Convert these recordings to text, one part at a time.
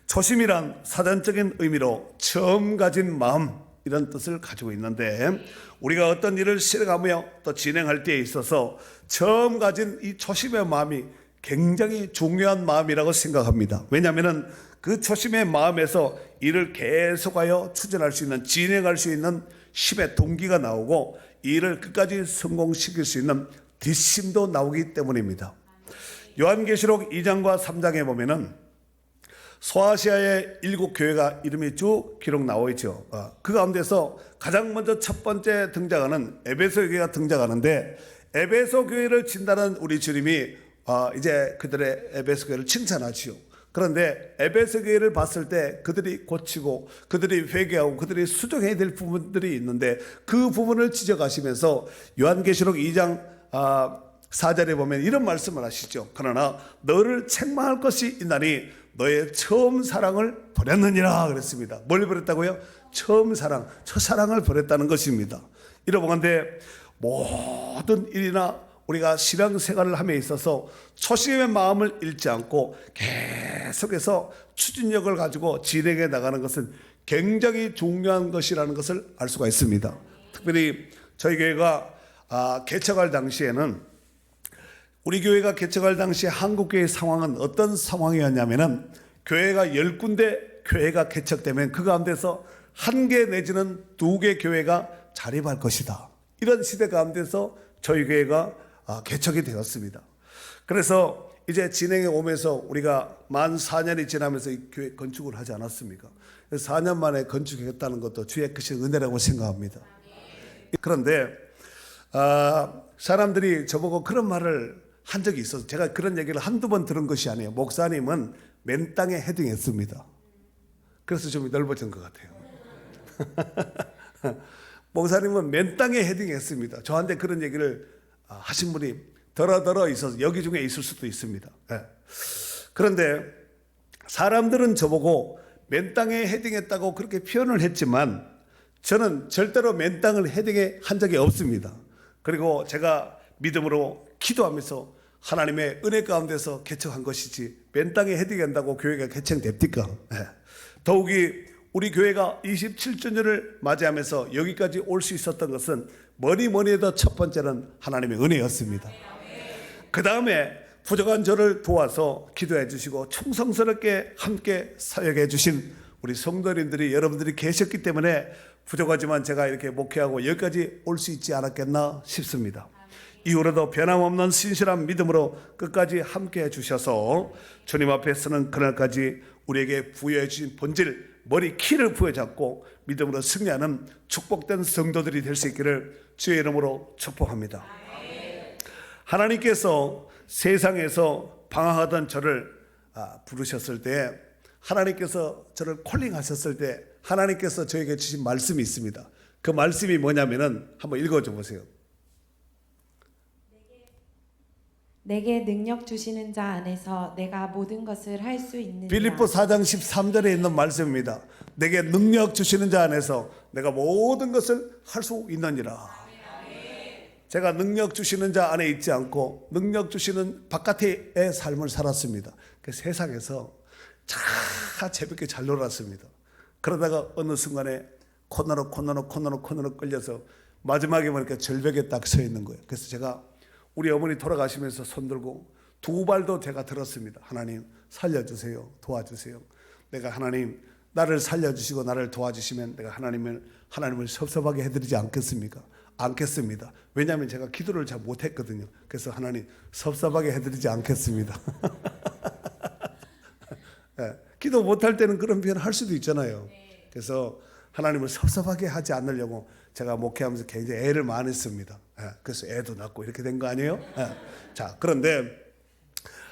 초심이란 사전적인 의미로 처음 가진 마음, 이런 뜻을 가지고 있는데, 우리가 어떤 일을 실행하며 또 진행할 때에 있어서 처음 가진 이 초심의 마음이 굉장히 중요한 마음이라고 생각합니다. 왜냐하면 그 초심의 마음에서 일을 계속하여 추진할 수 있는, 진행할 수 있는 힘의 동기가 나오고 이 일을 끝까지 성공시킬 수 있는 뒷심도 나오기 때문입니다. 요한계시록 2장과 3장에 보면은 소아시아의 7교회가 이름이 쭉 기록 나와 있죠. 그 가운데서 가장 먼저 첫 번째 등장하는 에베소 교회가 등장하는데, 에베소 교회를 진단한 우리 주님이 이제 그들의 에베소 교회를 칭찬하지요. 그런데 에베소 교회를 봤을 때 그들이 고치고 그들이 회개하고 그들이 수정해야 될 부분들이 있는데, 그 부분을 지적하시면서 요한계시록 2장 4절에 보면 이런 말씀을 하시죠. 그러나 너를 책망할 것이 있나니 너의 처음 사랑을 버렸느니라 그랬습니다. 뭘 버렸다고요? 처음 사랑, 첫사랑을 버렸다는 것입니다. 이러보건대 모든 일이나 우리가 신앙생활을 함에 있어서 초심의 마음을 잃지 않고 계속해서 추진력을 가지고 진행해 나가는 것은 굉장히 중요한 것이라는 것을 알 수가 있습니다. 특별히 저희 교회가 개척할 당시에는, 우리 교회가 개척할 당시 한국교회의 상황은 어떤 상황이었냐면은, 교회가 10군데 교회가 개척되면 그 가운데서 1개 내지는 2개 교회가 자립할 것이다. 이런 시대 가운데서 저희 교회가 개척이 되었습니다. 그래서 이제 진행해 오면서 우리가 만 4년이 지나면서 이 교회 건축을 하지 않았습니까? 4년 만에 건축했다는 것도 주의 크신 은혜라고 생각합니다. 그런데 사람들이 저보고 그런 말을 한 적이 있어서 제가 그런 얘기를 한두 번 들은 것이 아니에요. 목사님은 맨 땅에 헤딩했습니다. 그래서 좀 넓어진 것 같아요. 목사님은 맨 땅에 헤딩했습니다. 저한테 그런 얘기를 하신 분이 더러 있어서 여기 중에 있을 수도 있습니다. 그런데 사람들은 저보고 맨 땅에 헤딩했다고 그렇게 표현을 했지만, 저는 절대로 맨 땅을 헤딩해 한 적이 없습니다. 그리고 제가 믿음으로 기도하면서 하나님의 은혜 가운데서 개척한 것이지, 맨 땅에 헤딩한다고 교회가 개척됩니까? 더욱이 우리 교회가 27주년을 맞이하면서 여기까지 올 수 있었던 것은 뭐니 해도 첫 번째는 하나님의 은혜였습니다. 그 다음에 부족한 저를 도와서 기도해 주시고 충성스럽게 함께 사역해 주신 우리 성도님들이, 여러분들이 계셨기 때문에 부족하지만 제가 이렇게 목회하고 여기까지 올 수 있지 않았겠나 싶습니다. 이후로도 변함없는 신실한 믿음으로 끝까지 함께 해주셔서 주님 앞에 서는 그날까지 우리에게 부여해 주신 본질, 머리 키를 부여잡고 믿음으로 승리하는 축복된 성도들이 될 수 있기를 주의 이름으로 축복합니다. 하나님께서 세상에서 방황하던 저를 부르셨을 때, 하나님께서 저를 콜링하셨을 때 하나님께서 저에게 주신 말씀이 있습니다. 그 말씀이 뭐냐면은 한번 읽어줘 보세요. 내게 능력 주시는 자 안에서 내가 모든 것을 할 수 있느니라. 빌립보 4장 13절에 있는 말씀입니다. 내게 능력 주시는 자 안에서 내가 모든 것을 할 수 있느니라. 제가 능력 주시는 자 안에 있지 않고 능력 주시는 바깥의 삶을 살았습니다. 그 세상에서 참 재밌게 잘 놀았습니다. 그러다가 어느 순간에 코너로 끌려서 마지막에 보니까 절벽에 딱 서 있는 거예요. 그래서 제가 우리 어머니 돌아가시면서 손들고 2발도 제가 들었습니다. 하나님 살려주세요. 도와주세요. 내가 하나님 나를 살려주시고 나를 도와주시면 내가 하나님을 섭섭하게 해드리지 않겠습니까? 않겠습니다. 왜냐하면 제가 기도를 잘 못했거든요. 그래서 하나님 섭섭하게 해드리지 않겠습니다. 기도 못할 때는 그런 표현을 할 수도 있잖아요. 그래서 하나님을 섭섭하게 하지 않으려고 제가 목회하면서 굉장히 애를 많이 했습니다. 그래서 애도 낳고 이렇게 된 거 아니에요? 자, 그런데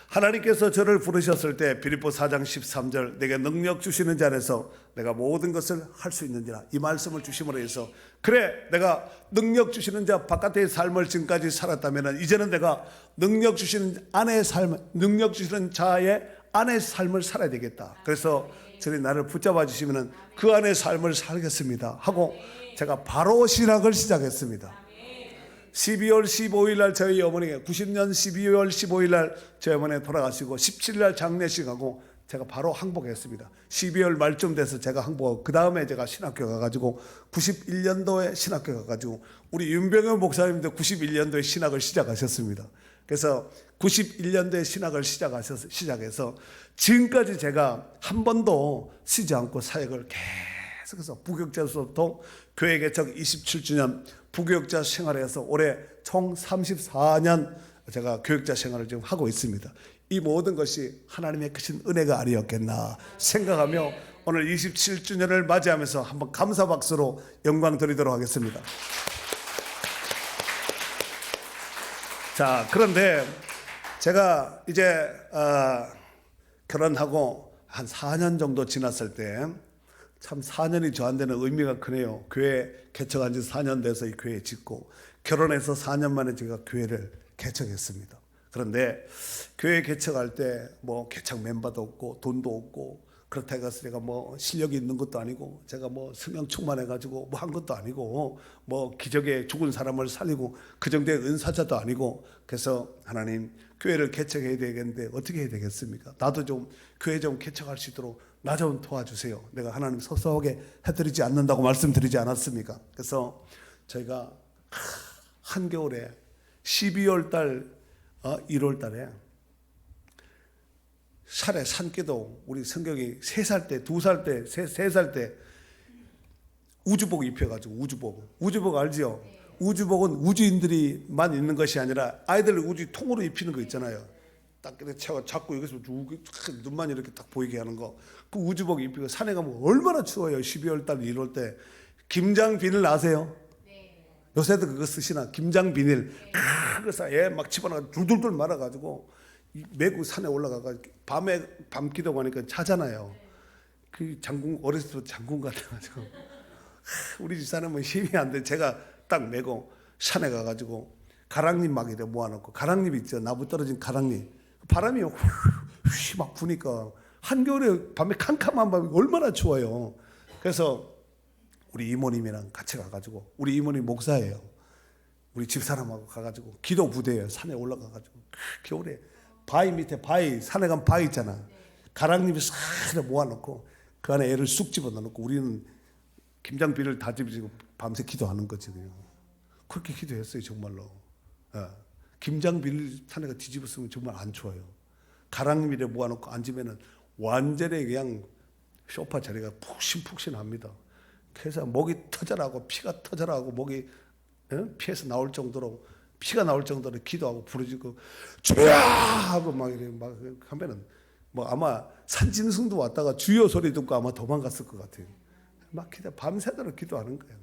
하나님께서 저를 부르셨을 때 빌립보 4장 13절 내게 능력 주시는 자 안에서 내가 모든 것을 할 수 있느니라, 이 말씀을 주심으로 해서, 그래 내가 능력 주시는 자 바깥의 삶을 지금까지 살았다면 이제는 내가 능력 주시는 안의 삶, 능력 주시는 자의 안의 삶을 살아야 되겠다. 그래서 저희 나를 붙잡아 주시면 그 안의 삶을 살겠습니다 하고 제가 바로 신학을 시작했습니다. 12월 15일 날 저희 어머니가 90년 12월 15일 날 저희 어머니가 돌아가시고 17일 날 장례식하고 제가 바로 항복했습니다. 12월 말쯤 돼서 제가 항복하고 그 다음에 제가 신학교 가가지고 91년도에 신학교 가가지고 우리 윤병현 목사님도 91년도에 신학을 시작하셨습니다. 그래서 91년도에 신학을 시작해서 지금까지 제가 한 번도 쉬지 않고 사역을 계속해서 부교육자로부터 교회 개척 27주년 부교육자 생활에서 올해 총 34년 제가 교육자 생활을 지금 하고 있습니다. 이 모든 것이 하나님의 크신 은혜가 아니었겠나 생각하며 오늘 27주년을 맞이하면서 한번 감사 박수로 영광 드리도록 하겠습니다. 자, 그런데 제가 이제 결혼하고 한 4년 정도 지났을 때 참 4년이 저한테는 의미가 크네요. 교회 개척한 지 4년 돼서 이 교회 짓고 결혼해서 4년 만에 제가 교회를 개척했습니다. 그런데 교회 개척할 때 뭐 개척 멤버도 없고 돈도 없고 그렇다 해서 제가 뭐 실력이 있는 것도 아니고 제가 뭐 성령 충만해가지고 뭐 한 것도 아니고 뭐 기적에 죽은 사람을 살리고 그 정도의 은사자도 아니고 그래서 하나님 교회를 개척해야 되겠는데 어떻게 해야 되겠습니까? 나도 좀 교회 좀 개척할 수 있도록 나 좀 도와주세요. 내가 하나님 섭섭하게 해드리지 않는다고 말씀드리지 않았습니까? 그래서 저희가 한겨울에 12월 달 1월 달에 샤레 산기도 우리 성경이 3살 때 2살 때 3살 때 우주복 입혀가지고 우주복 알지요? 우주복은 우주인들이만 입는 것이 아니라 아이들 우주 통으로 입히는 거 있잖아요. 딱 이렇게 잡고 여기서 눈만 이렇게 딱 보이게 하는 거. 그 우주복 입히고 산에 가면 얼마나 추워요. 12월 달 1월 때 김장 비닐 아세요? 요새도 그거 쓰시나? 김장 비닐 그래서 막 집어넣어 둘둘둘 말아가지고 메고 산에 올라가가 밤에 밤 기도하니까 차잖아요. 그 장군 어렸을 때 장군 같아가지고 우리 집사람은 뭐 힘이 안 돼. 제가 딱 메고 산에 가가지고 가랑잎 막 이래 모아놓고 가랑잎 있죠. 나무 떨어진 가랑잎 바람이 휘 막 부니까 한겨울에 밤에 캄캄한 밤이 얼마나 추워요. 그래서 우리 이모님이랑 같이 가가지고 우리 이모님 목사예요. 우리 집사람하고 가가지고 기도 부대예요. 산에 올라가가지고 겨울에 바위 밑에 바위 산에 가면 바위 있잖아. 가랑잎이 싹 모아놓고 그 안에 애를 쑥 집어넣고 우리는 김장비를 다 집어지고 밤새 기도하는 거지 그냥. 그렇게 기도했어요 정말로. 김장비를 산에가 뒤집었으면 정말 안 좋아요. 가랑잎에 모아놓고 앉으면은 완전히 그냥 소파 자리가 푹신푹신합니다. 그래서 목이 터져나고 피가 터져나고 목이 피에서 나올 정도로 피가 나올 정도로 기도하고 부르짖고 주여 하고 막 이래 막 하면은 뭐 아마 산짐승도 왔다가 주여 소리 듣고 아마 도망갔을 것 같아요. 막 기도 밤새도록 기도하는 거예요.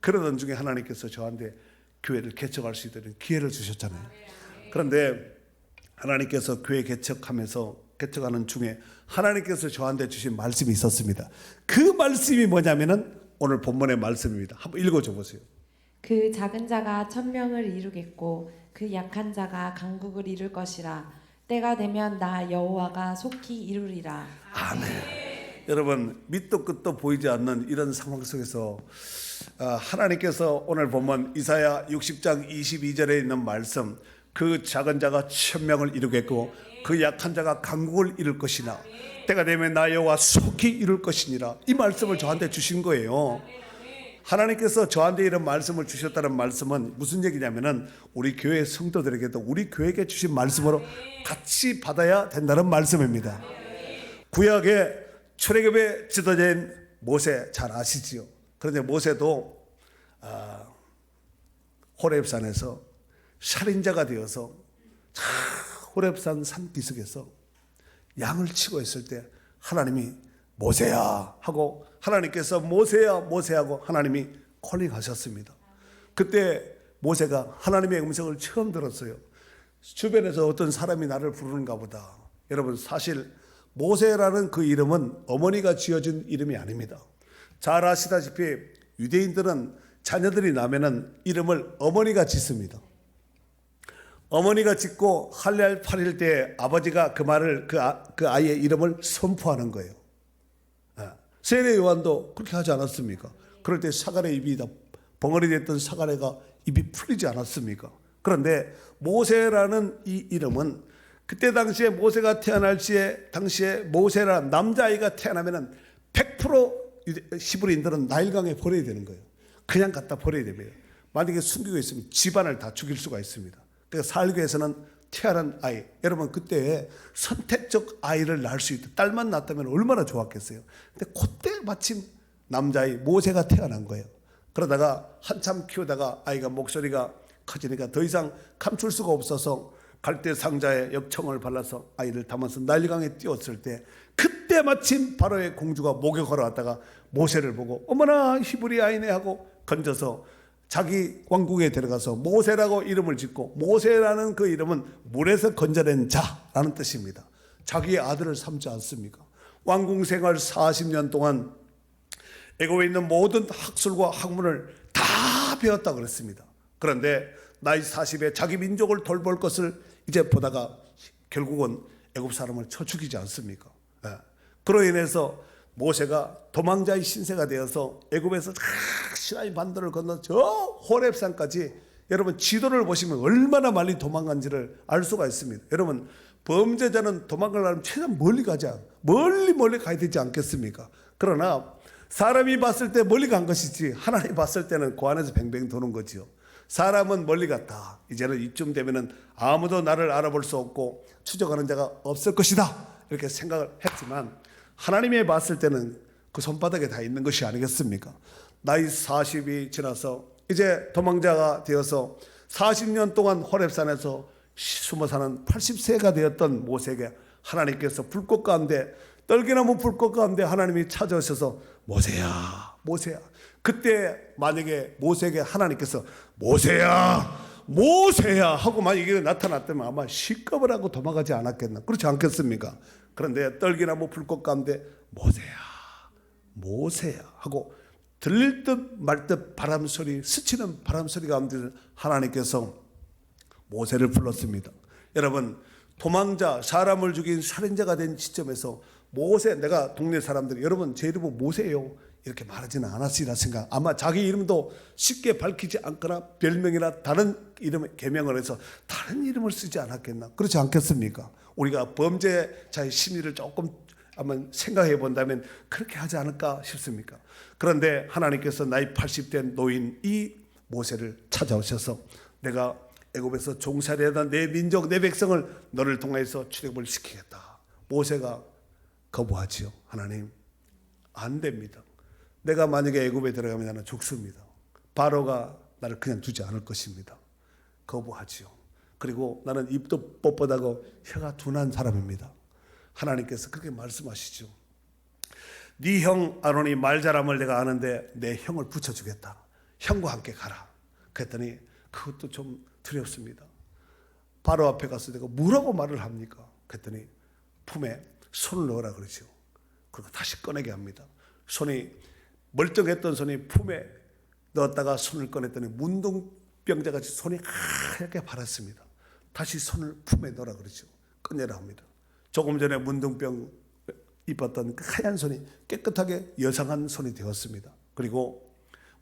그러던 중에 하나님께서 저한테 교회를 개척할 수 있도록 기회를 주셨잖아요. 그런데 하나님께서 교회 개척하는 중에 하나님께서 저한테 주신 말씀이 있었습니다. 그 말씀이 뭐냐면은 오늘 본문의 말씀입니다. 한번 읽어줘 보세요. 그 작은 자가 1000명을 이루겠고 그 약한 자가 강국을 이룰 것이라. 때가 되면 나 여호와가 속히 이루리라. 아멘. 여러분 밑도 끝도 보이지 않는 이런 상황 속에서 하나님께서 오늘 보면 이사야 60장 22절에 있는 말씀 그 작은 자가 1000명을 이루겠고 그 약한 자가 강국을 이룰 것이나 때가 되면 나 여호와 속히 이룰 것이니라. 이 말씀을 저한테 주신 거예요. 하나님께서 저한테 이런 말씀을 주셨다는 말씀은 무슨 얘기냐면은 우리 교회 성도들에게도 우리 교회에게 주신 말씀으로 같이 받아야 된다는 말씀입니다. 구약의 출애굽의 지도자인 모세 잘 아시지요? 그런데 모세도 호렙산에서 살인자가 되어서 호렙산 산기슭에서 양을 치고 있을 때 하나님이 모세야 하고 하나님께서 모세야 모세하고 하나님이 콜링하셨습니다. 그때 모세가 하나님의 음성을 처음 들었어요. 주변에서 어떤 사람이 나를 부르는가 보다. 여러분 사실 모세라는 그 이름은 어머니가 지어준 이름이 아닙니다. 잘 아시다시피 유대인들은 자녀들이 나면은 이름을 어머니가 짓습니다. 어머니가 짓고 할례 8일 때 아버지가 그 말을 그 아이의 이름을 선포하는 거예요. 세례 요한도 그렇게 하지 않았습니까? 그럴 때 사가랴 입이 다 벙어리 됐던 사가랴가 입이 풀리지 않았습니까? 그런데 모세라는 이 이름은 그때 당시에 모세가 태어날 시에 당시에 모세라는 남자아이가 태어나면은 100% 히브리인들은 나일강에 버려야 되는 거예요. 그냥 갖다 버려야 됩니다. 만약에 숨기고 있으면 집안을 다 죽일 수가 있습니다. 그러니까 살기 위해서는 태어난 아이, 여러분 그때 선택적 아이를 낳을 수 있다. 딸만 낳았다면 얼마나 좋았겠어요. 근데 그때 마침 남자아이 모세가 태어난 거예요. 그러다가 한참 키우다가 아이가 목소리가 커지니까 더 이상 감출 수가 없어서 갈대 상자에 역청을 발라서 아이를 담아서 나일강에 띄웠을 때, 그때 마침 바로의 공주가 목욕하러 왔다가 모세를 보고 어머나 히브리 아이네 하고 건져서 자기 왕궁에 데려가서 모세라고 이름을 짓고, 모세라는 그 이름은 물에서 건져낸 자라는 뜻입니다. 자기의 아들을 삼지 않습니까? 왕궁 생활 40년 동안 애굽에 있는 모든 학술과 학문을 다 배웠다 그랬습니다. 그런데 나이 40에 자기 민족을 돌볼 것을 이제 보다가 결국은 애굽 사람을 쳐 죽이지 않습니까? 그로 인해서 모세가 도망자의 신세가 되어서 애굽에서 시나이 반도를 건너 저 호렙산까지, 여러분 지도를 보시면 얼마나 많이 도망간지를 알 수가 있습니다. 여러분 범죄자는 도망가려면 최대한 멀리 가자, 멀리 가야 되지 않겠습니까? 그러나 사람이 봤을 때 멀리 간 것이지 하나님 봤을 때는 그 안에서 뱅뱅 도는 거지요. 사람은 멀리 갔다. 이제는 이쯤 되면은 아무도 나를 알아볼 수 없고 추적하는 자가 없을 것이다, 이렇게 생각을 했지만 하나님이 봤을 때는 그 손바닥에 다 있는 것이 아니겠습니까? 나이 40이 지나서 이제 도망자가 되어서 40년 동안 호렙산에서 숨어 사는 80세가 되었던 모세에게 하나님께서 불꽃 가운데, 떨기나무 불꽃 가운데 하나님이 찾아오셔서 모세야, 모세야. 그때 만약에 모세에게 하나님께서 모세야, 모세야 하고 만약에 나타났다면 아마 시겁을 하고 도망가지 않았겠나, 그렇지 않겠습니까? 그런데 떨기나무 불꽃 가운데 모세야, 모세야 하고 들릴 듯 말 듯 바람 소리, 스치는 바람 소리 가운데 하나님께서 모세를 불렀습니다. 여러분 도망자, 사람을 죽인 살인자가 된 시점에서 모세, 내가 동네 사람들이 여러분 제 이름은 모세예요 이렇게 말하지는 않았으리라 생각. 아마 자기 이름도 쉽게 밝히지 않거나 별명이나 다른 이름을 개명을 해서 다른 이름을 쓰지 않았겠나, 그렇지 않겠습니까? 우리가 범죄자의 심리를 조금 한번 생각해 본다면 그렇게 하지 않을까 싶습니까? 그런데 하나님께서 나이 80된 노인 이 모세를 찾아오셔서 내가 애굽에서 종살이하던 내 민족, 내 백성을 너를 통해서 출애굽을 시키겠다. 모세가 거부하지요. 하나님 안 됩니다. 내가 만약에 애굽에 들어가면 나는 죽습니다. 바로가 나를 그냥 두지 않을 것입니다. 거부하지요. 그리고 나는 입도 뻣뻣하고 혀가 둔한 사람입니다. 하나님께서 그렇게 말씀하시죠. 네 형 아론이 말 잘함을 내가 아는데 내 형을 붙여주겠다. 형과 함께 가라. 그랬더니 그것도 좀 두렵습니다. 바로 앞에 가서 내가 뭐라고 말을 합니까? 그랬더니 품에 손을 넣으라 그러죠. 그리고 다시 꺼내게 합니다. 손이 멀쩡했던 손이 품에 넣었다가 손을 꺼냈더니 문둥병자같이 손이 하얗게 발았습니다. 다시 손을 품에 넣으라 그러죠. 꺼내라 합니다. 조금 전에 문둥병 입었던 그 하얀 손이 깨끗하게 여상한 손이 되었습니다. 그리고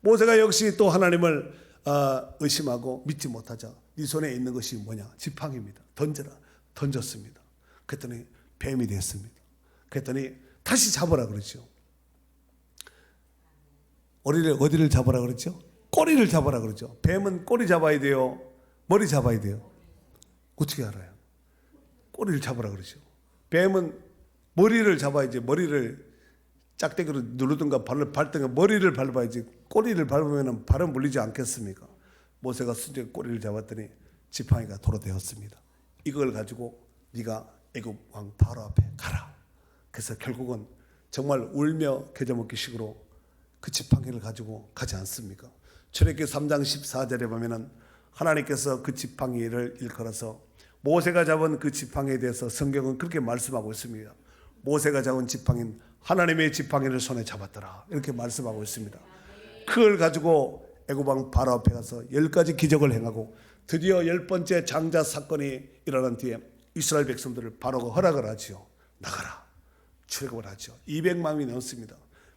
모세가 역시 또 하나님을 의심하고 믿지 못하자 네 손에 있는 것이 뭐냐? 지팡이입니다. 던져라. 던졌습니다. 그랬더니 뱀이 됐습니다. 그랬더니 다시 잡으라 그러죠. 어디를 잡으라 그러죠? 꼬리를 잡으라 그러죠. 뱀은 꼬리 잡아야 돼요? 머리 잡아야 돼요? 어떻게 알아요? 꼬리를 잡으라 그러죠. 뱀은 머리를 잡아야지. 머리를 짝대기로 누르든가 발을 밟든가 머리를 밟아야지. 꼬리를 밟으면 발은 물리지 않겠습니까? 모세가 순전히 꼬리를 잡았더니 지팡이가 도로 되었습니다. 이걸 가지고 네가 애굽 왕 바로 앞에 가라. 그래서 결국은 정말 울며 겨자먹기 식으로 그 지팡이를 가지고 가지 않습니까? 출애굽기 3장 14절에 보면은 하나님께서 그 지팡이를 일컬어서 모세가 잡은 그 지팡이에 대해서 성경은 그렇게 말씀하고 있습니다. 모세가 잡은 지팡이는 하나님의 지팡이를 손에 잡았더라, 이렇게 말씀하고 있습니다. 그걸 가지고 애굽 왕 바로 앞에 가서 10가지 기적을 행하고 드디어 10번째 장자 사건이 일어난 뒤에 이스라엘 백성들을 바로가 허락을 하지요. 나가라. 출애굽을 하죠. 200만이 넘습니다.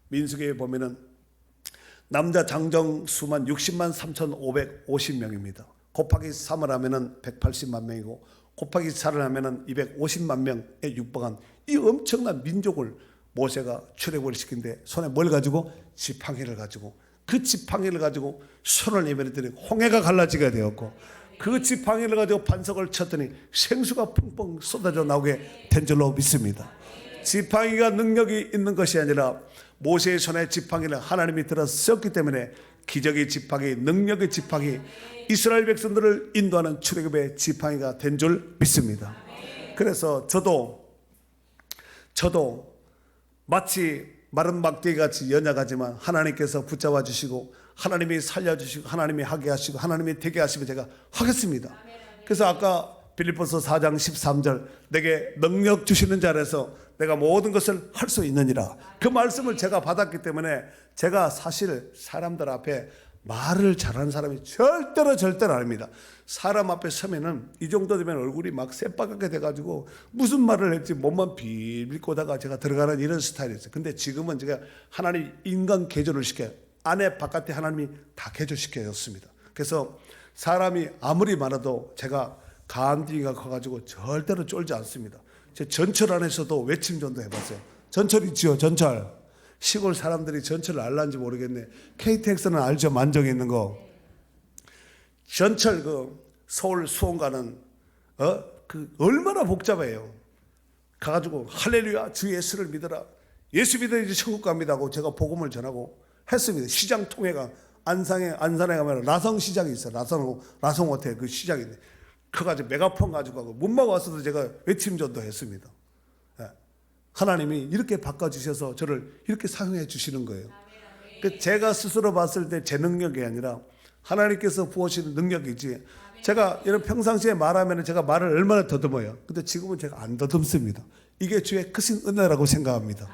민수기에 보면은 남자 장정 수만 60만 3,550명입니다. 곱하기 3을 하면은 180만 명이고 곱하기 4를 하면은 250만 명에 육박한 이 엄청난 민족을 모세가 출애굽을 시킨데 손에 뭘 가지고? 지팡이를 가지고, 그 지팡이를 가지고 손을 내밀었더니 홍해가 갈라지게 되었고, 그 지팡이를 가지고 반석을 쳤더니 생수가 펑펑 쏟아져 나오게 된 줄로 믿습니다. 지팡이가 능력이 있는 것이 아니라 모세의 손에 지팡이를 하나님이 들어서 썼기 때문에 기적의 지팡이, 능력의 지팡이, 이스라엘 백성들을 인도하는 출애굽의 지팡이가 된 줄 믿습니다. 그래서 저도 마치 마른 막대기 같이 연약하지만 하나님께서 붙잡아 주시고 하나님이 살려주시고 하나님이 하게 하시고 하나님이 되게 하시면 제가 하겠습니다. 그래서 아까 빌립보서 4장 13절 내게 능력 주시는 자라서 내가 모든 것을 할 수 있느니라, 그 말씀을 제가 받았기 때문에 제가 사실 사람들 앞에 말을 잘하는 사람이 절대로 아닙니다. 사람 앞에 서면은 이 정도 되면 얼굴이 막 새빨갛게 돼가지고 무슨 말을 했지 몸만 비비꼬다가 제가 들어가는 이런 스타일이었어요. 근데 지금은 제가 하나님 인간 개조를 시켜요. 안에 바깥에 하나님이 다 개조시켜줬습니다. 그래서 사람이 아무리 많아도 제가 간디가 커가지고 절대로 쫄지 않습니다. 제 전철 안에서도 외침 전도 해봤어요. 전철 있지요, 전철. 시골 사람들이 전철을 알란지 모르겠네. KTX는 알죠, 만정에 있는 거. 전철 서울 수원 가는 그 얼마나 복잡해요. 가가지고 할렐루야 주 예수를 믿어라, 예수 믿어 이제 천국 갑니다 하고 제가 복음을 전하고 했습니다. 시장 통해가 안산에 가면 라성시장이 있어요. 라성 호텔 그 시장이 있는데 그가지고 메가폰 가지고 가고 문막 와서도 제가 외침전도 했습니다. 하나님이 이렇게 바꿔주셔서 저를 이렇게 사용해 주시는 거예요. 제가 스스로 봤을 때 제 능력이 아니라 하나님께서 부어주시는 능력이지, 제가 이런 평상시에 말하면 제가 말을 얼마나 더듬어요. 근데 지금은 제가 안 더듬습니다. 이게 주의 크신 은혜라고 생각합니다.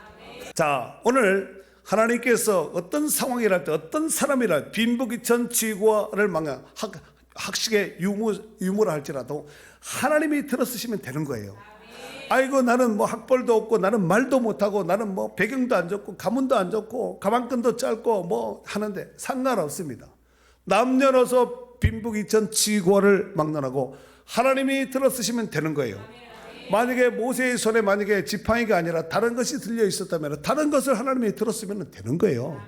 자, 오늘 하나님께서 어떤 상황이랄 때 어떤 사람이랄 빈부귀천 지구화를 망한 학식의 유무라 할지라도 하나님이 들어쓰시면 되는 거예요. 아이고 나는 뭐 학벌도 없고 나는 말도 못하고 나는 뭐 배경도 안 좋고 가문도 안 좋고 가방끈도 짧고 뭐 하는데 상관없습니다. 남녀노소 빈부귀천 지구화를 막론하고 하나님이 들어쓰시면 되는 거예요. 만약에 모세의 손에 만약에 지팡이가 아니라 다른 것이 들려 있었다면 다른 것을 하나님이 들었으면 되는 거예요.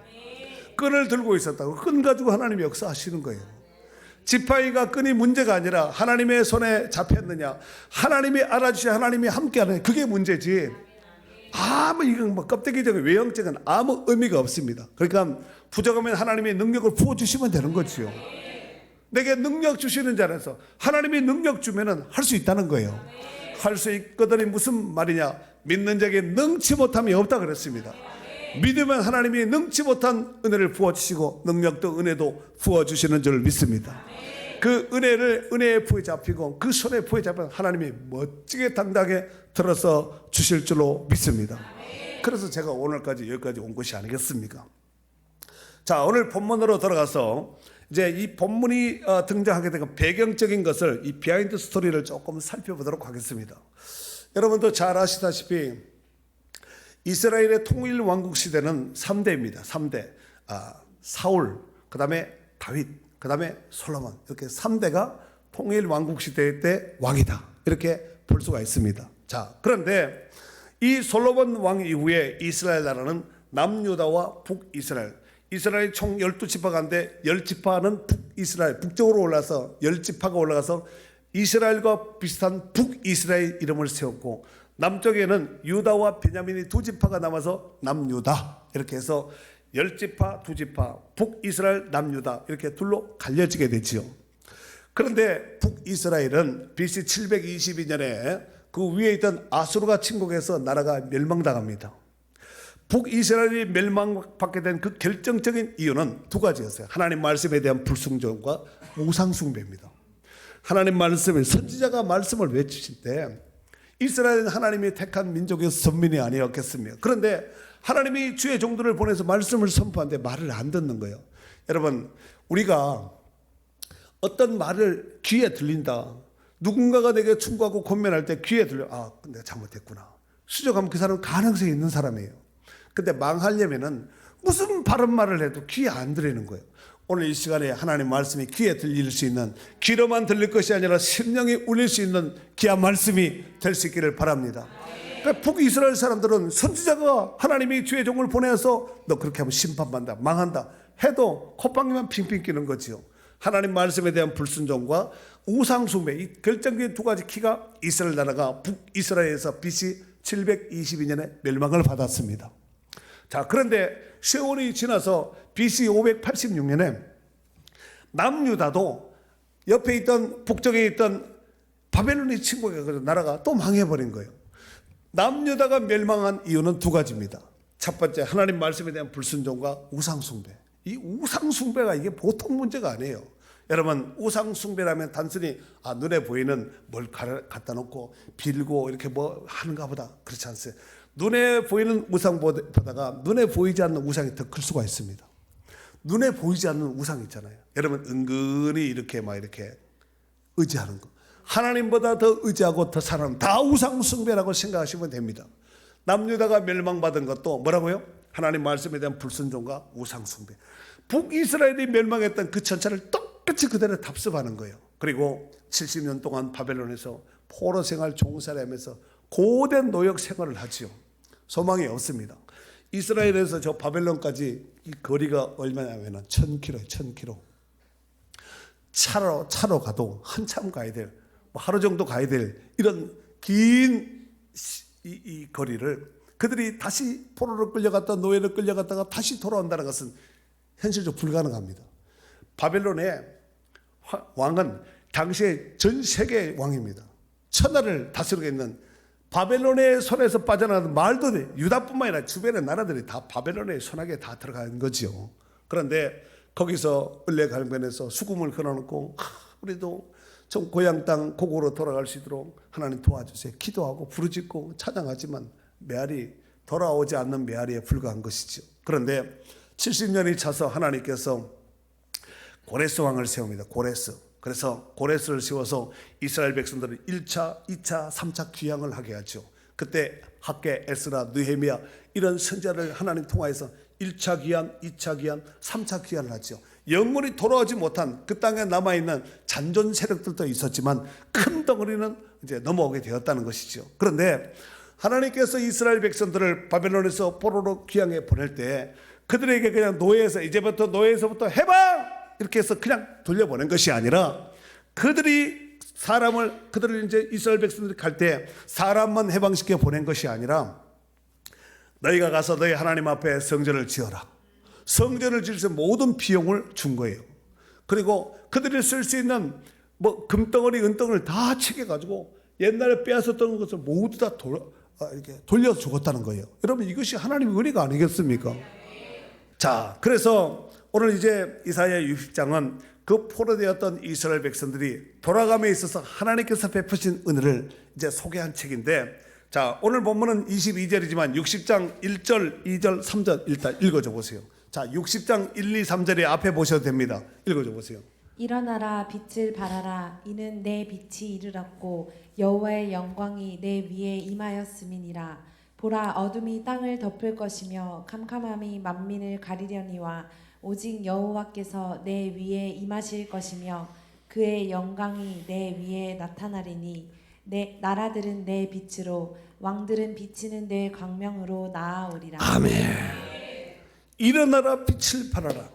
끈을 들고 있었다고 끈 가지고 하나님이 역사하시는 거예요. 지팡이가 끈이 문제가 아니라 하나님의 손에 잡혔느냐, 하나님이 알아주시 하나님이 함께하느냐, 그게 문제지. 아무 이건 뭐 껍데기적인 외형적인 아무 의미가 없습니다. 그러니까 부족하면 하나님의 능력을 부어주시면 되는 거지요. 내게 능력 주시는 자라서 하나님이 능력 주면은 할 수 있다는 거예요. 할 수 있거든이 무슨 말이냐, 믿는 자에게 능치 못함이 없다 그랬습니다. 믿으면 하나님이 능치 못한 은혜를 부어주시고 능력도 은혜도 부어주시는 줄 믿습니다. 그 은혜의 부에 잡히고 그 손에 부에 잡히면 하나님이 멋지게 당당하게 들어서 주실 줄로 믿습니다. 그래서 제가 오늘까지 여기까지 온 것이 아니겠습니까? 자, 오늘 본문으로 들어가서 이제 이 본문이 등장하게 되고 배경적인 것을, 이 비하인드 스토리를 조금 살펴보도록 하겠습니다. 여러분도 잘 아시다시피 이스라엘의 통일 왕국 시대는 3대입니다. 3대. 사울, 그 다음에 다윗, 그 다음에 솔로몬. 이렇게 3대가 통일 왕국 시대 때 왕이다, 이렇게 볼 수가 있습니다. 자, 그런데 이 솔로몬 왕 이후에 이스라엘 나라는 남유다와 북이스라엘, 이스라엘 총 12지파 가운데 10지파는 북이스라엘, 북쪽으로 올라서 10지파가 올라가서 이스라엘과 비슷한 북이스라엘 이름을 세웠고, 남쪽에는 유다와 베냐민이 2지파가 남아서 남유다, 이렇게 해서 10지파, 2지파, 북이스라엘, 남유다, 이렇게 둘로 갈려지게 되지요. 그런데 북이스라엘은 BC 722년에 그 위에 있던 아수르가 침공해서 나라가 멸망당합니다. 북이스라엘이 멸망받게 된 그 결정적인 이유는 두 가지였어요. 하나님 말씀에 대한 불순종과 우상숭배입니다. 하나님 말씀을, 선지자가 말씀을 외치실 때 이스라엘은 하나님이 택한 민족의 선민이 아니었겠습니까? 그런데 하나님이 주의 종들을 보내서 말씀을 선포하는데 말을 안 듣는 거예요. 여러분, 우리가 어떤 말을 귀에 들린다, 누군가가 내게 충고하고 권면할 때 귀에 들려, 내가 잘못했구나, 수정하면 그 사람은 가능성이 있는 사람이에요. 근데 망하려면은 무슨 바른 말을 해도 귀에 안 들리는 거예요. 오늘 이 시간에 하나님 말씀이 귀에 들릴 수 있는, 귀로만 들릴 것이 아니라 심령이 울릴 수 있는 귀한 말씀이 될 수 있기를 바랍니다. 그러니까 북이스라엘 사람들은 선지자가 하나님이 주의 종을 보내서 너 그렇게 하면 심판받는다, 망한다 해도 콧방귀만 핑핑 끼는 거지요. 하나님 말씀에 대한 불순종과 우상숭배, 이 결정적인 두 가지 키가 이스라엘 나라가 북이스라엘에서 BC 722년에 멸망을 받았습니다. 자, 그런데 세월이 지나서 BC 586년에 남유다도 옆에 있던 북쪽에 있던 바벨론의 친구가 그 나라가 또 망해버린 거예요. 남유다가 멸망한 이유는 두 가지입니다. 첫 번째, 하나님 말씀에 대한 불순종과 우상숭배. 이 우상숭배가 이게 보통 문제가 아니에요. 여러분, 우상숭배라면 단순히 눈에 보이는 뭘 갖다 놓고 빌고 이렇게 뭐 하는가 보다, 그렇지 않어요. 눈에 보이는 우상보다가 눈에 보이지 않는 우상이 더 클 수가 있습니다. 눈에 보이지 않는 우상 있잖아요. 여러분, 은근히 이렇게 막 이렇게 의지하는 거, 하나님보다 더 의지하고 더 사랑하는, 다 우상숭배라고 생각하시면 됩니다. 남유다가 멸망받은 것도 뭐라고요? 하나님 말씀에 대한 불순종과 우상숭배. 북이스라엘이 멸망했던 그 전차를 똑같이 그대로 답습하는 거예요. 그리고 70년 동안 바벨론에서 포로 생활, 종살이하면서 고된 노역 생활을 하지요. 소망이 없습니다. 이스라엘에서 저 바벨론까지 이 거리가 얼마냐면 1000km예요. 1000km. 차로 가도 한참 가야 될, 뭐 하루 정도 가야 될 이런 긴 이 거리를 그들이 다시 포로로 끌려갔다 노예로 끌려갔다가 다시 돌아온다는 것은 현실적으로 불가능합니다. 바벨론의 왕은 당시에 전 세계의 왕입니다. 천하를 다스리고 있는, 바벨론의 손에서 빠져나가는 말도 돼. 유다뿐만 아니라 주변의 나라들이 다 바벨론의 손아귀에 다 들어간 거죠. 그런데 거기서 을레갈변에서 수금을 걸어놓고 우리도 좀 고향 땅 고국으로 돌아갈 수 있도록 하나님 도와주세요. 기도하고 부르짖고 찬양하지만 메아리, 돌아오지 않는 메아리에 불과한 것이죠. 그런데 70년이 차서 하나님께서 고레스 왕을 세웁니다. 고레스. 그래서 고레스를 세워서 이스라엘 백성들을 1차, 2차, 3차 귀향을 하게 하죠. 그때 학개, 에스라, 느헤미야 이런 선지자를 하나님 통하여서 1차 귀환, 2차 귀환, 3차 귀환을 하죠. 영원히 돌아오지 못한 그 땅에 남아있는 잔존 세력들도 있었지만 큰 덩어리는 이제 넘어오게 되었다는 것이죠. 그런데 하나님께서 이스라엘 백성들을 바벨론에서 포로로 귀향에 보낼 때 그들에게 그냥 노예에서부터 해방! 이렇게 해서 그냥 돌려보낸 것이 아니라 그들을 이제 이스라엘 백성들이 갈 때 사람만 해방시켜 보낸 것이 아니라 너희가 가서 너희 하나님 앞에 성전을 지어라. 성전을 지을 수 있는 모든 비용을 준 거예요. 그리고 그들이 쓸 수 있는 뭐 금덩어리, 은덩어리를 다 챙겨가지고 옛날에 빼앗았던 것을 모두 다 이렇게 돌려주었다는 거예요. 여러분, 이것이 하나님의 은혜가 아니겠습니까? 자, 그래서 오늘 이제 이사야 60장은 그 포로되었던 이스라엘 백성들이 돌아감에 있어서 하나님께서 베푸신 은혜를 이제 소개한 책인데, 자, 오늘 본문은 22절이지만 60장 1절, 2절, 3절 일단 읽어줘 보세요. 자, 60장 1, 2, 3절에 앞에 보셔도 됩니다. 읽어줘 보세요. 일어나라, 빛을 발하라. 이는 내 빛이 이르렀고 여호와의 영광이 내 위에 임하였음이니라. 보라, 어둠이 땅을 덮을 것이며 캄캄함이 만민을 가리려니와 오직 여호와께서 내 위에 임하실 것이며 그의 영광이 내 위에 나타나리니 내 나라들은 내 빛으로 왕들은 비치는 내 광명으로 나아오리라. 아멘. 일어나라, 빛을 발하라.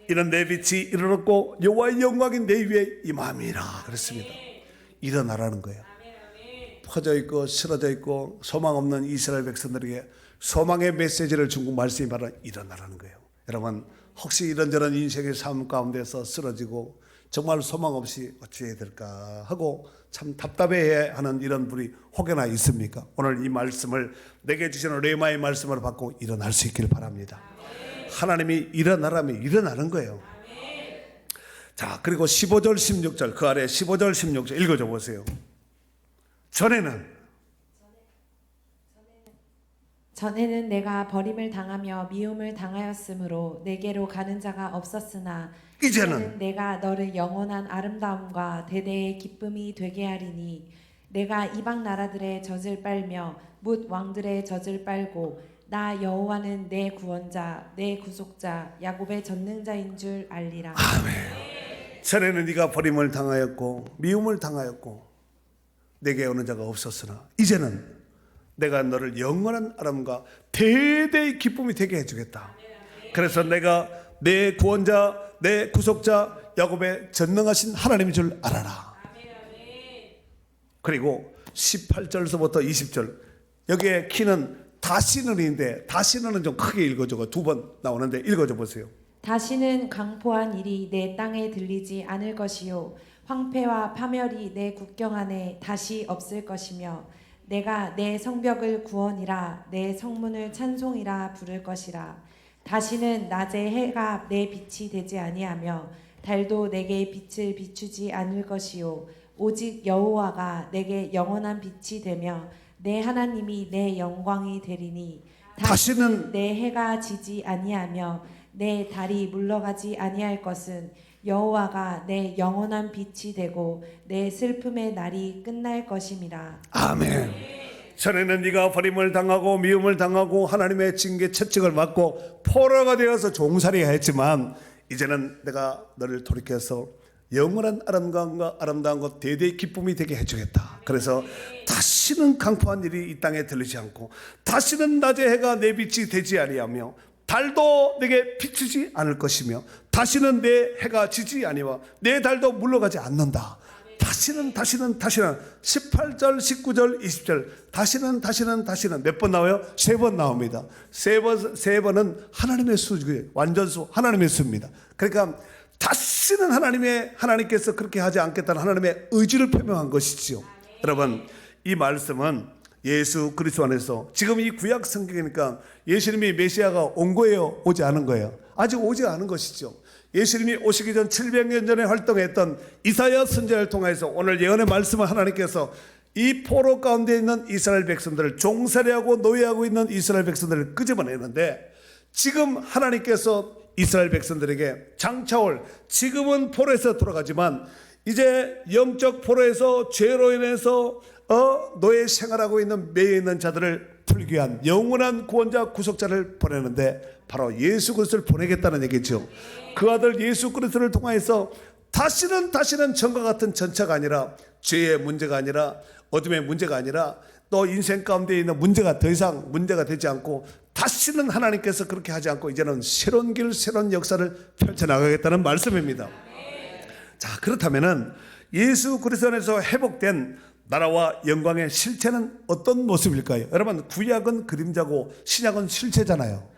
이는 내 빛이 이르렀고 여호와의 영광이 내 위에 임함이라 그랬습니다. 일어나라는 거예요. 퍼져 있고 쓰러져 있고 소망 없는 이스라엘 백성들에게 소망의 메시지를 중국 말씀이 바로 일어나라는 거예요. 여러분, 혹시 이런저런 인생의 삶 가운데서 쓰러지고 정말 소망 없이 어찌해야 될까 하고 참 답답해하는 이런 분이 혹여나 있습니까? 오늘 이 말씀을 내게 주시는 레마의 말씀을 받고 일어날 수 있기를 바랍니다. 하나님이 일어나라면 일어나는 거예요. 자, 그리고 15절 16절 그 아래 15절 16절 읽어줘 보세요. 전에는 내가 버림을 당하며 미움을 당하였으므로 내게로 가는 자가 없었으나 이제는 내가 너를 영원한 아름다움과 대대의 기쁨이 되게 하리니 내가 이방 나라들의 젖을 빨며 뭇 왕들의 젖을 빨고 나 여호와는 내 구원자 내 구속자 야곱의 전능자인 줄 알리라. 전에는 네가 버림을 당하였고 미움을 당하였고 내게 오는 자가 없었으나 이제는 내가 너를 영원한 아름과 대대의 기쁨이 되게 해주겠다. 그래서 내가 내 구원자 내 구속자 야곱의 전능하신 하나님인 줄 알아라. 그리고 18절서부터 20절 여기에 키는 다시는인데 다시는은 좀 크게 읽어줘. 두 번 나오는데 읽어줘 보세요. 다시는 강포한 일이 내 땅에 들리지 않을 것이요 황폐와 파멸이 내 국경 안에 다시 없을 것이며 내가 내 성벽을 구원이라 내 성문을 찬송이라 부를 것이라. 다시는 낮에 해가 내 빛이 되지 아니하며 달도 내게 빛을 비추지 않을 것이요 오직 여호와가 내게 영원한 빛이 되며 내 하나님이 내 영광이 되리니 다시는 내 해가 지지 아니하며 내 달이 물러가지 아니할 것은 여호와가 내 영원한 빛이 되고 내 슬픔의 날이 끝날 것임이라. 아멘. 전에는 네가 버림을 당하고 미움을 당하고 하나님의 징계 채찍을 맞고 포로가 되어서 종살이가 했지만 이제는 내가 너를 돌이켜서 영원한 아름다움과 아름다운 것 대대의 기쁨이 되게 해주겠다. 그래서 다시는 강포한 일이 이 땅에 들리지 않고 다시는 낮의 해가 내 빛이 되지 아니하며 달도 내게 비추지 않을 것이며 다시는 내 해가 지지 아니와 내 달도 물러가지 않는다. 다시는 18절 19절 20절 다시는 몇 번 나와요? 3번 나옵니다. 세 번은 하나님의 수, 완전수 하나님의 수입니다. 그러니까 다시는 하나님께서 그렇게 하지 않겠다는 하나님의 의지를 표명한 것이지요. 여러분 이 말씀은 예수 그리스도 안에서 지금 이 구약 성경이니까 예수님이 메시아가 온 거예요? 오지 않은 거예요? 아직 오지 않은 것이죠. 예수님이 오시기 전 700년 전에 활동했던 이사야 선지자를 통해서 오늘 예언의 말씀을 하나님께서 이 포로 가운데 있는 이스라엘 백성들을 종살이하고 노예하고 있는 이스라엘 백성들을 끄집어내는데 지금 하나님께서 이스라엘 백성들에게 장차올 지금은 포로에서 돌아가지만 이제 영적 포로에서 죄로 인해서 노예 생활하고 있는 매여 있는 자들을 풀기 위한 영원한 구원자 구속자를 보내는데 바로 예수 그리스도를 보내겠다는 얘기죠. 그 아들 예수 그리스도를 통해서 다시는 전과 같은 전차가 아니라 죄의 문제가 아니라 어둠의 문제가 아니라 또 인생 가운데 있는 문제가 더 이상 문제가 되지 않고 다시는 하나님께서 그렇게 하지 않고 이제는 새로운 길 새로운 역사를 펼쳐나가겠다는 말씀입니다. 자, 그렇다면은 예수 그리스도 안에서 회복된 나라와 영광의 실체는 어떤 모습일까요? 여러분 구약은 그림자고 신약은 실체잖아요.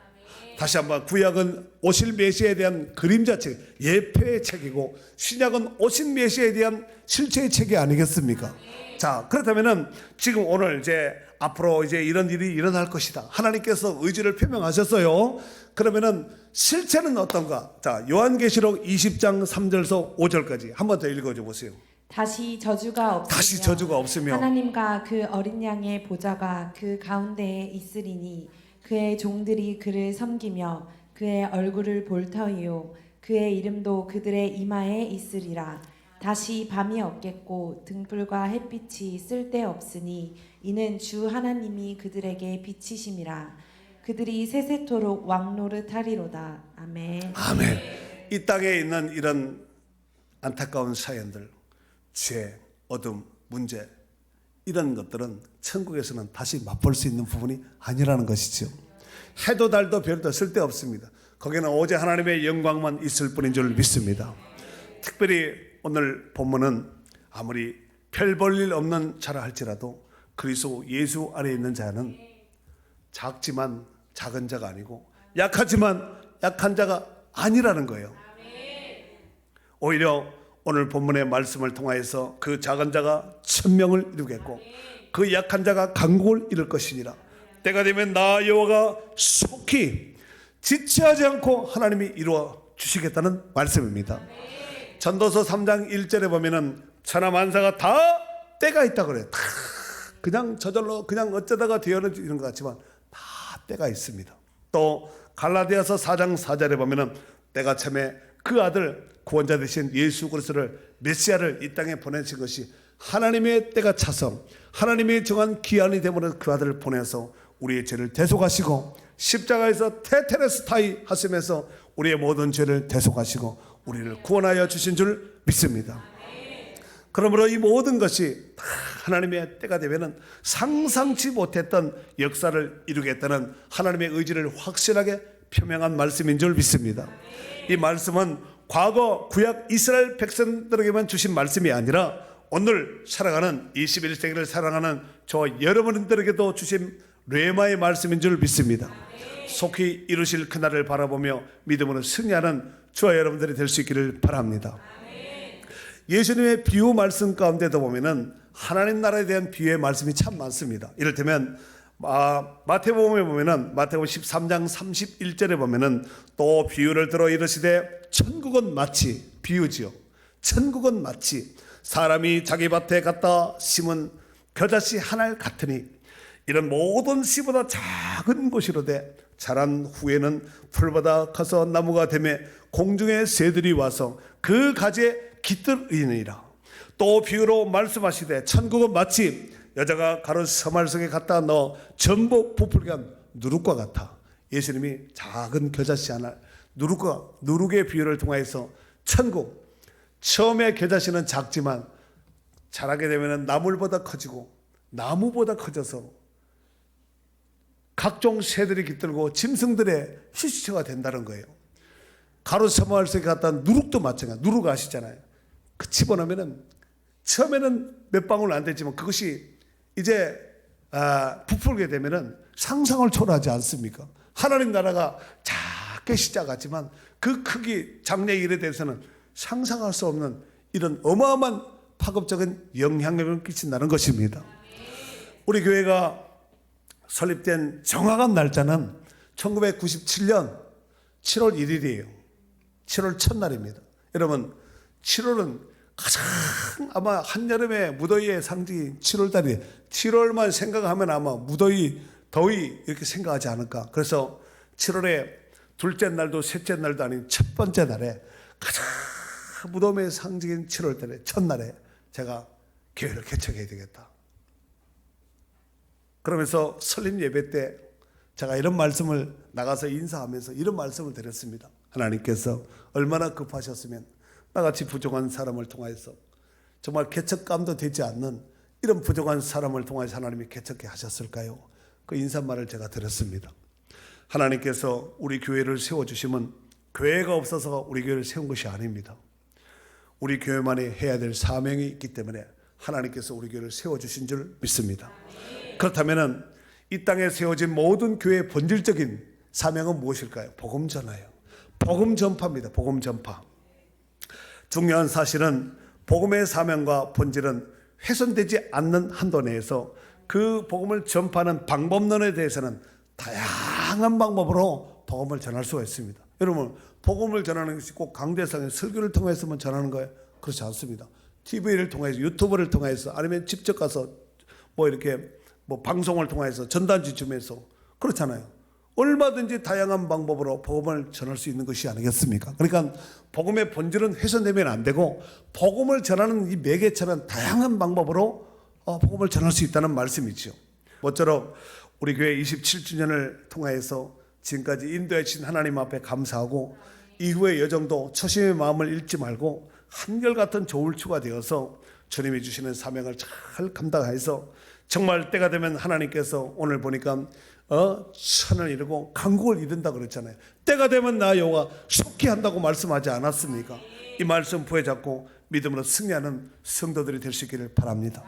다시 한번 구약은 오실 메시아에 대한 그림자책 예표의 책이고 신약은 오신 메시아에 대한 실체의 책이 아니겠습니까? 자, 그렇다면은 지금 오늘 이제 앞으로 이제 이런 일이 일어날 것이다. 하나님께서 의지를 표명하셨어요. 그러면은 실체는 어떤가? 자, 요한계시록 20장 3절에서 5절까지 한 번 더 읽어줘 보세요. 다시 저주가 없으며 하나님과 그 어린 양의 보좌가 그 가운데에 있으리니 그의 종들이 그를 섬기며 그의 얼굴을 볼 터이요 그의 이름도 그들의 이마에 있으리라. 다시 밤이 없겠고 등불과 햇빛이 쓸데없으니 이는 주 하나님이 그들에게 빛이심이라. 그들이 세세토록 왕노릇하리로다. 아멘. 아멘. 이 땅에 있는 이런 안타까운 사연들, 죄, 어둠, 문제 이런 것들은 천국에서는 다시 맛볼 수 있는 부분이 아니라는 것이죠. 해도 달도 별도 쓸데없습니다. 거기는 오직 하나님의 영광만 있을 뿐인 줄 믿습니다. 특별히 오늘 본문은 아무리 별 볼 일 없는 자라 할지라도 그리스도 예수 안에 있는 자는 작지만 작은 자가 아니고 약하지만 약한 자가 아니라는 거예요. 오히려 오늘 본문의 말씀을 통하여서 그 작은 자가 1000명을 이루겠고 그 약한 자가 강국을 이룰 것이니라. 때가 되면 나 여호와가 속히 지체하지 않고 하나님이 이루어 주시겠다는 말씀입니다. 전도서 3장 1절에 보면은 천하 만사가 다 때가 있다 그래요. 다 그냥 저절로 그냥 어쩌다가 되어지는 것 같지만 다 때가 있습니다. 또 갈라디아서 4장 4절에 보면은 때가 참에 그 아들 구원자 되신 예수 그리스도를 메시아를 이 땅에 보내신 것이 하나님의 때가 차서 하나님의 정한 기한이 되므로 그 아들을 보내서 우리의 죄를 대속하시고 십자가에서 테테레스타이 하시면서 우리의 모든 죄를 대속하시고 우리를 구원하여 주신 줄 믿습니다. 그러므로 이 모든 것이 다 하나님의 때가 되면은 상상치 못했던 역사를 이루겠다는 하나님의 의지를 확실하게 표명한 말씀인 줄 믿습니다. 이 말씀은 과거 구약 이스라엘 백성들에게만 주신 말씀이 아니라 오늘 살아가는 21세기를 살아가는 저 여러분들에게도 주신 레마의 말씀인 줄 믿습니다. 속히 이루실 그날을 바라보며 믿음으로 승리하는 저와 여러분들이 될 수 있기를 바랍니다. 예수님의 비유 말씀 가운데도 보면은 하나님 나라에 대한 비유의 말씀이 참 많습니다. 이를테면 마태복음에 보면은 마태복음 13장 31절에 보면은 또 비유를 들어 이르시되 천국은 마치 비유지요. 천국은 마치 사람이 자기 밭에 갖다 심은 겨자씨 하나 같으니 이런 모든 씨보다 작은 곳이로되 자란 후에는 풀보다 커서 나무가 되매 공중의 새들이 와서 그 가지에 깃들이니라. 또 비유로 말씀하시되 천국은 마치 여자가 가루 서말 속에 갖다 넣어 전복 부풀게 한 누룩과 같아. 예수님이 작은 겨자씨 하나 누룩의 비유를 통해서 천국, 처음에 겨자씨는 작지만 자라게 되면 나물보다 커지고 나무보다 커져서 각종 새들이 깃들고 짐승들의 휴식처가 된다는 거예요. 가루 서말 속에 갖다 누룩도 마찬가지야. 누룩 아시잖아요. 그 집어넣으면은 처음에는 몇 방울 안 되지만 그것이 이제 부풀게 되면은 상상을 초월하지 않습니까? 하나님 나라가 작게 시작하지만 그 크기 장래에 이르게 돼서는 상상할 수 없는 이런 어마어마한 파급적인 영향력을 끼친다는 것입니다. 우리 교회가 설립된 정확한 날짜는 1997년 7월 1일이에요. 7월 첫날입니다. 여러분 7월은 가장 아마 한여름의 무더위의 상징인 7월달이 7월만 생각하면 아마 무더위, 더위 이렇게 생각하지 않을까. 그래서 7월에 둘째 날도 셋째 날도 아닌 첫 번째 날에 가장 무더위의 상징인 7월달에 첫날에 제가 교회를 개척해야 되겠다. 그러면서 설립 예배 때 제가 이런 말씀을 나가서 인사하면서 이런 말씀을 드렸습니다. 하나님께서 얼마나 급하셨으면 나같이 부족한 사람을 통해서 정말 개척감도 되지 않는 이런 부족한 사람을 통해서 하나님이 개척해 하셨을까요? 그 인사말을 제가 드렸습니다. 하나님께서 우리 교회를 세워주시면 교회가 없어서 우리 교회를 세운 것이 아닙니다. 우리 교회만이 해야 될 사명이 있기 때문에 하나님께서 우리 교회를 세워주신 줄 믿습니다. 그렇다면 이 땅에 세워진 모든 교회의 본질적인 사명은 무엇일까요? 복음 전하예요. 복음 전파입니다. 복음 전파. 중요한 사실은 복음의 사명과 본질은 훼손되지 않는 한도 내에서 그 복음을 전파하는 방법론에 대해서는 다양한 방법으로 복음을 전할 수가 있습니다. 여러분, 복음을 전하는 것이 꼭 강대상의 설교를 통해서만 전하는 거예요? 그렇지 않습니다. TV를 통해서, 유튜브를 통해서, 아니면 직접 가서 이렇게 방송을 통해서 전단지 주면서 그렇잖아요. 얼마든지 다양한 방법으로 복음을 전할 수 있는 것이 아니겠습니까? 그러니까 복음의 본질은 훼손되면 안 되고 복음을 전하는 이 매개체는 다양한 방법으로 복음을 전할 수 있다는 말씀이죠. 모쪼록 우리 교회 27주년을 통해서 지금까지 인도해 주신 하나님 앞에 감사하고 이후의 여정도 초심의 마음을 잃지 말고 한결같은 조울추가 되어서 주님이 주시는 사명을 잘 감당해서 정말 때가 되면 하나님께서 오늘 보니까 천을 이루고 강국을 이룬다 그랬잖아요. 때가 되면 나 여호와 속히 한다고 말씀하지 않았습니까? 이 말씀 부여잡고 믿음으로 승리하는 성도들이 될 수 있기를 바랍니다.